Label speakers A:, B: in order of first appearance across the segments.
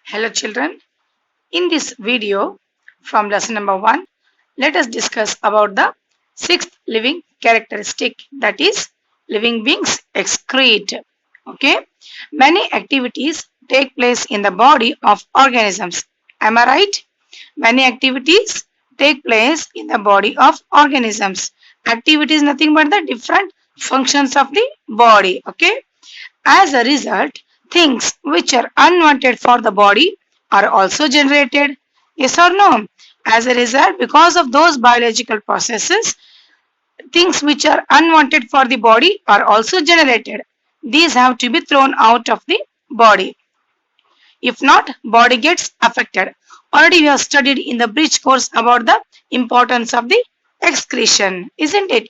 A: Hello children, in this video from lesson number 1, let us discuss about the sixth living characteristic, that is living beings excrete. Okay, many activities take place in the body of organisms. Am I right? Many activities take place in the body of organisms. Activity is nothing but the different functions of the body. Okay, as a result, things which are unwanted for the body are also generated. Yes or no? As a result, because of those biological processes, things which are unwanted for the body are also generated. These have to be thrown out of the body. If not, body gets affected. Already we have studied in the bridge course about the importance of the excretion, isn't it?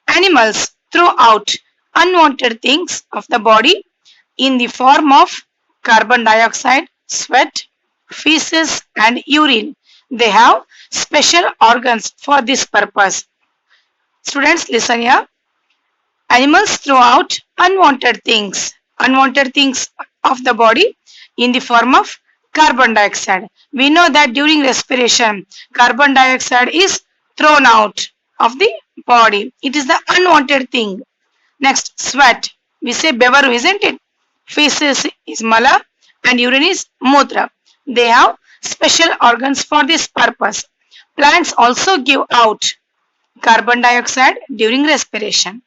A: Animals throw out unwanted things of the body in the form of carbon dioxide, sweat, feces, and urine. They have special organs for this purpose. Students, listen here. Animals throw out unwanted things of the body in the form of carbon dioxide. We know that during respiration, carbon dioxide is thrown out of the body. It is the unwanted thing. Next, sweat. We say bevaru, isn't it? Feces is mala and urine is mutra. They have special organs for this purpose. Plants also give out carbon dioxide during respiration.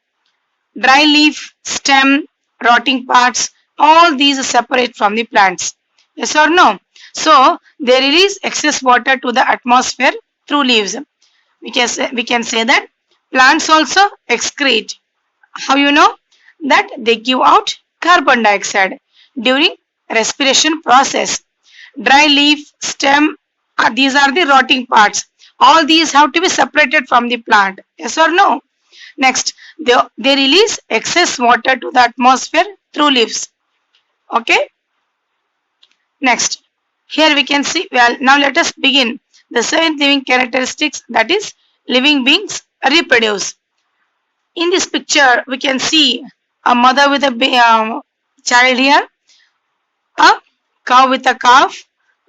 A: Dry leaf, stem, rotting parts, all these separate from the plants. Yes or no? So they release excess water to the atmosphere through leaves. We can say that plants also excrete. How you know? That they give out carbon dioxide during respiration process. Dry leaf, stem, these are the rotting parts. All these have to be separated from the plant. Yes or no? Next, they release excess water to the atmosphere through leaves. Okay. Next, here we can see, well, now let us begin the seventh living characteristics, that is living beings reproduce. In this picture, we can see a mother with a child here, a cow with a calf,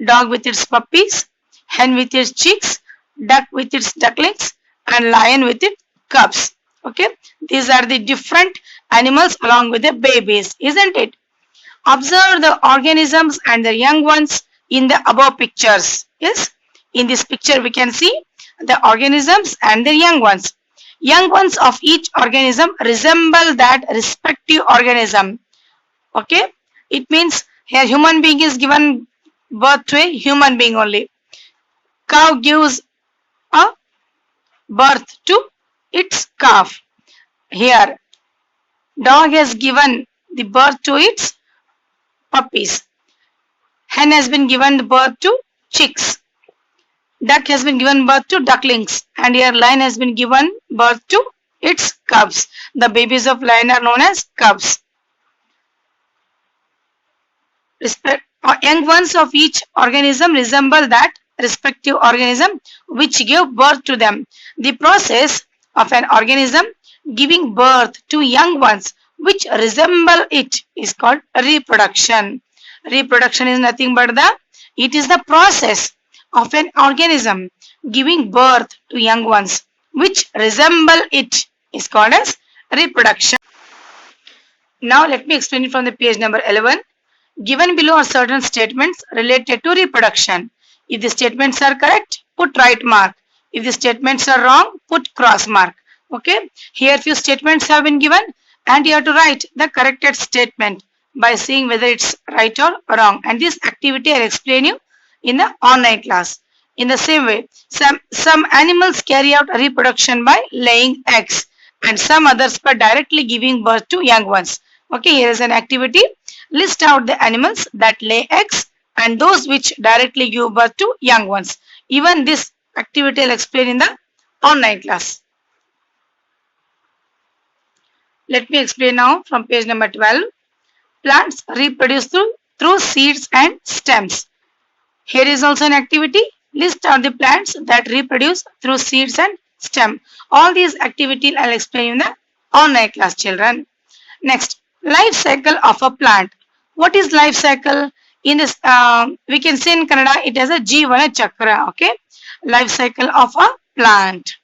A: dog with its puppies, hen with its chicks, duck with its ducklings, and lion with its cubs. Okay, these are the different animals along with the babies, isn't it? Observe the organisms and the young ones in the above pictures. Yes, in this picture we can see the organisms and the young ones. Young ones of each organism resemble that respective organism. Okay, it means here human being is given birth to a human being only. Cow gives a birth to its calf. Here, dog has given the birth to its puppies. Hen has been given birth to chicks. Duck has been given birth to ducklings. And here lion has been given birth to its cubs. The babies of lion are known as cubs. Young ones of each organism resemble that respective organism which gave birth to them. The process of an organism giving birth to young ones which resemble it is called reproduction. Reproduction is nothing but it is the process of an organism giving birth to young ones which resemble it is called as reproduction. Now let me explain it from the page number 11. Given below are certain statements related to reproduction. If the statements are correct, put right mark. If the statements are wrong, put cross mark. Okay. Here few statements have been given and you have to write the corrected statement by seeing whether it's right or wrong. And this activity I'll explain you in the online class. In the same way, some animals carry out reproduction by laying eggs and some others by directly giving birth to young ones. Okay, here is an activity. List out the animals that lay eggs and those which directly give birth to young ones. Even this activity I'll explain in the online class. Let me explain now from page number 12. Plants reproduce through seeds and stems. Here is also an activity. List out the plants that reproduce through seeds and stem. All these activities I'll explain in the online class, children. Next, life cycle of a plant. What is life cycle? In this, we can say in Kannada, it has a Jeevana Chakra, okay? Life cycle of a plant.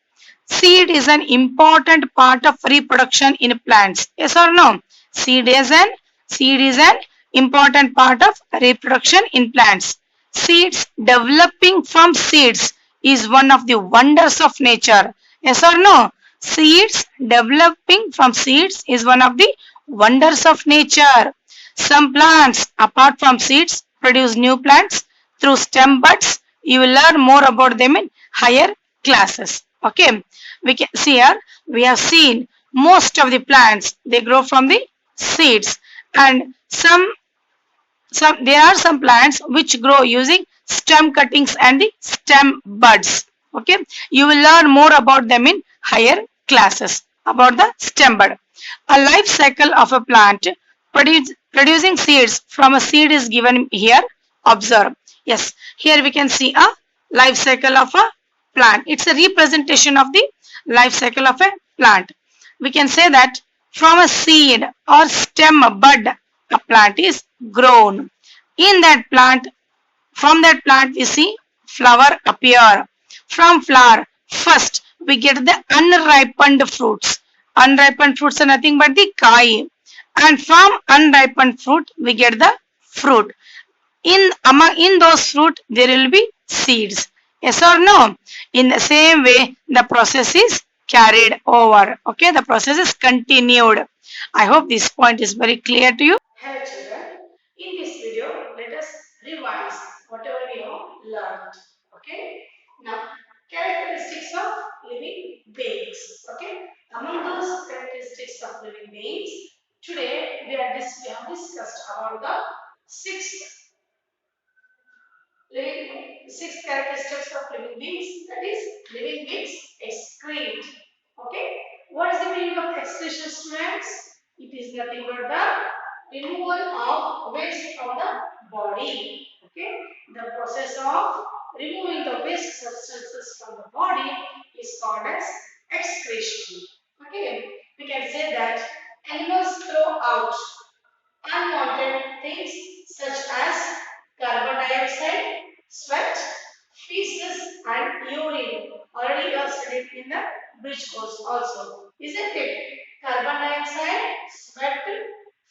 A: Seed is an important part of reproduction in plants. Yes or no? Seed is an seed is an important part of reproduction in plants. Seeds developing from seeds is one of the wonders of nature. Yes or no? Seeds developing from seeds is one of the wonders of nature. Some plants, apart from seeds, produce new plants through stem buds. You will learn more about them in higher classes. Okay, we can see here we have seen most of the plants they grow from the seeds, and some there are some plants which grow using stem cuttings and the stem buds. Okay, you will learn more about them in higher classes about the stem bud. A life cycle of a plant producing seeds from a seed is given here. Observe. Yes, here we can see a life cycle of a plant. It's a representation of the life cycle of a plant. We can say that from a seed or stem bud, a plant is grown. In that plant, from that plant, we see flower appear. From flower, first we get the unripened fruits. Unripened fruits are nothing but the kai. And from unripened fruit, we get the fruit. In those fruit, there will be seeds. Yes or no? In the same way, the process is carried over. Okay, the process is continued. I hope this point is very clear to you. Hello children. In this video, let us revise whatever we have learned. Okay. Now, characteristics of living beings. Okay. Among those characteristics of living beings, today we have discussed about the sixth six characteristics of living beings. That is, living beings excrete. Okay. What is the meaning of excretion, students? It is nothing but the removal of waste from the body. Okay. The process of removing the waste substances from the body is called as excretion. Okay. We can say that animals throw out unwanted things such as carbon dioxide, sweat, feces, and urine. Already you have studied in the bridge course also, isn't it? Carbon dioxide, sweat,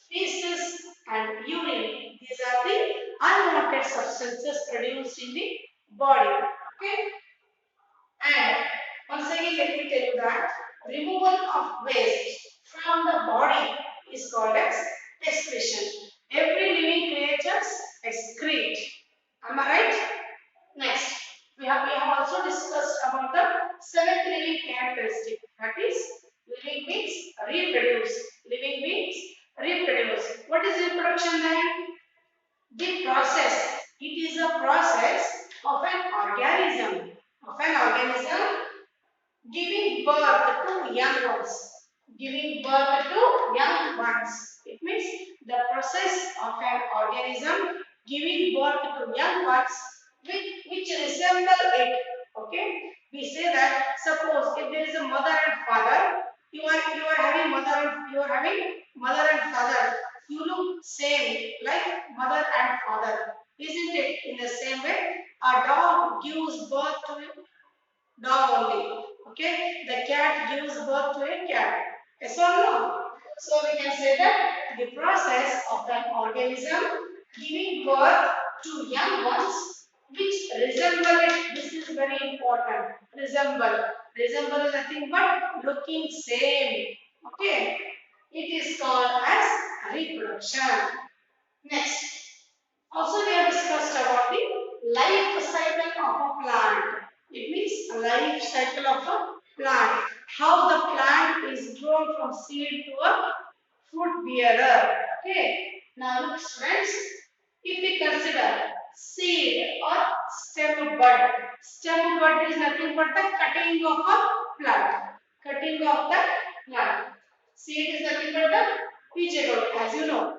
A: feces, and urine. These are the unwanted substances produced in the body. Okay. And once again, let me tell you that removal of waste from the body is called as excretion. Every living creatures excrete. Am I right? Next, we have also discussed about the seventh living characteristic. That is, living beings reproduce. Living beings reproduce. What is reproduction then? The process. It is a process of an organism. Of an organism giving birth to young ones. Giving birth to young ones. It means the process of an organism giving birth to young ones which resemble it. Okay. We say that suppose if there is a mother and father, you are having mother and father. You look same like mother and father. Isn't it? In the same way, a dog gives birth to dog only. Okay, the cat gives birth to a cat. Yes or no? So we can say that the process of an organism giving birth to young ones which resemble it. This is very important. Resemble. Resemble is nothing but looking same. Okay. It is called as reproduction. Next. Also, we have discussed about the life cycle of a plant. It means a life cycle of a plant. How the plant is grown from seed to a fruit bearer. Okay. Now, look, friends, if we consider seed or stem bud is nothing but the cutting of a plant. Cutting of the plant. Seed is nothing but the vegetable, as you know.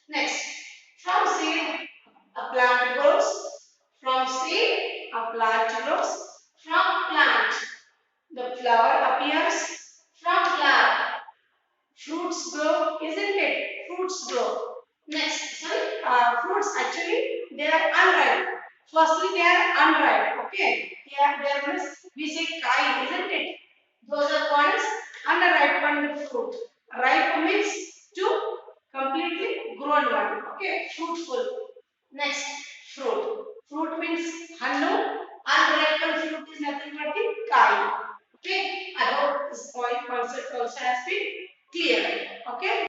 A: Next, from seed, a plant grows. From seed, a plant grows. From plant, the flower appears. From flower, fruits grow, isn't it? Fruits grow. Next, fruits actually they are unripe. Firstly, they are unripe. Okay, they are means we say kai, isn't it? Those are called as unripened fruit. Ripe means to completely grown one. Okay, fruitful. Next, fruit. Fruit means hannu. Unripened fruit is nothing but the kai. Okay, I hope this point concept also has been clear. Okay.